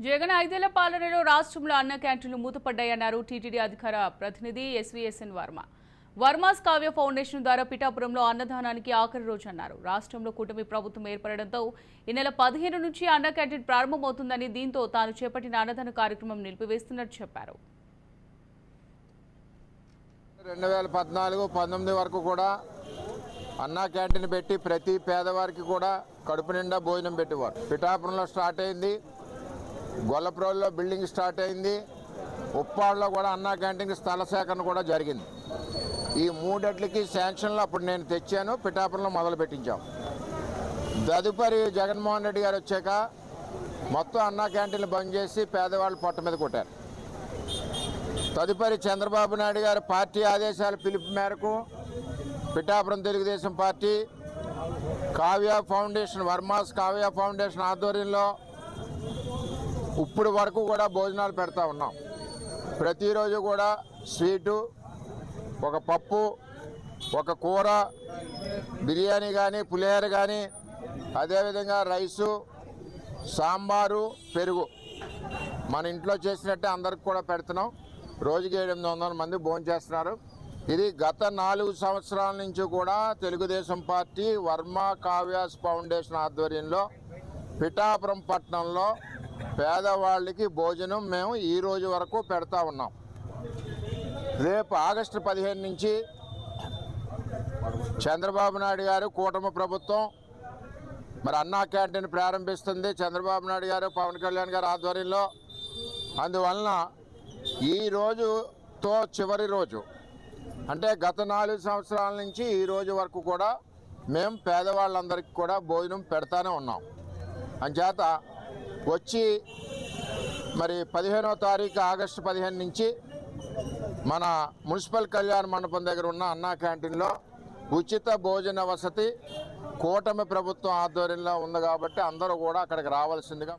జగన్ 5 ఏళ్ల పాలనలో రాష్ట్రంలో అన్న క్యాంటీన్లు మూతపడ్డాయన్నారు టీటీడీ అధికార ప్రతినిధి ఎస్వీఎస్ఎన్ వర్మ. వర్మాస్ కావ్య ఫౌండేషన్ ద్వారా పిఠాపురంలో అన్నదానానికి ఆఖరి రోజు అన్నారు. రాష్ట్రంలో కూటమి ప్రభుత్వం ఏర్పడడంతో ఈ నెల 15 నుంచి అన్న క్యాంటీన్ ప్రారంభమవుతుందని, దీంతో తాను చేపట్టిన అన్నదాన కార్యక్రమం నిలిపివేస్తున్నట్టు చెప్పారు. 2014-19 వరకు కూడా అన్నా క్యాంటీన్ పెట్టి ప్రతి పేదవారికి కూడా కడుపు నిండా భోజనం పెట్టేవారు. పిఠాపురంలో స్టార్ట్ అయింది, గొల్లప్రోల్లో బిల్డింగ్ స్టార్ట్ అయింది, ఉప్పాడులో కూడా అన్నా క్యాంటీన్ స్థల సేకరణ కూడా జరిగింది. ఈ మూడట్లకి శాంక్షన్లు అప్పుడు నేను తెచ్చాను, పిఠాపురంలో మొదలు పెట్టించాం. తదుపరి జగన్మోహన్ రెడ్డి గారు వచ్చాక మొత్తం అన్నా క్యాంటీన్లు బంద్ చేసి పేదవాళ్ళు పొట్ట మీద కొట్టారు. తదుపరి చంద్రబాబు నాయుడు గారు పార్టీ ఆదేశాల పిలుపు మేరకు Pithapuram Telugu Desam party Kavya foundation, Varma's Kavya foundation ఆధ్వర్యంలో ఇప్పుడు వరకు కూడా భోజనాలు పెడతా ఉన్నాం. ప్రతిరోజు కూడా స్వీటు, ఒక పప్పు, ఒక కూర, బిర్యానీ కానీ పులిహోర కానీ, అదేవిధంగా రైసు, సాంబారు, పెరుగు మన ఇంట్లో చేసినట్టే అందరికి కూడా పెడుతున్నాం. రోజుకి 800 మంది భోజనం చేస్తున్నారు. ఇది గత 4 సంవత్సరాల నుంచి కూడా తెలుగుదేశం పార్టీ వర్మ కావ్యాస్ ఫౌండేషన్ ఆధ్వర్యంలో పిఠాపురం పట్టణంలో పేదవాళ్ళకి భోజనం మేము ఈ రోజు వరకు పెడతా ఉన్నాం. రేపు ఆగస్టు 15 నుంచి చంద్రబాబు నాయుడు గారు కూటమి ప్రభుత్వం మరి అన్నా క్యాంటీన్ ప్రారంభిస్తుంది. చంద్రబాబు నాయుడు గారు, పవన్ కళ్యాణ్ గారు ఆధ్వర్యంలో. అందువలన ఈ రోజుతో చివరి రోజు, అంటే గత 4 సంవత్సరాల నుంచి ఈ రోజు వరకు కూడా మేము పేదవాళ్ళందరికీ కూడా భోజనం పెడతానే ఉన్నాం. అంచేత వచ్చి మరి 15వ తారీఖు ఆగస్టు 15 నుంచి మన మున్సిపల్ కళ్యాణ మండపం దగ్గర ఉన్న అన్నా క్యాంటీన్లో ఉచిత భోజన వసతి కూటమి ప్రభుత్వం ఆధ్వర్యంలో ఉంది కాబట్టి అందరూ కూడా అక్కడికి రావాల్సిందిగా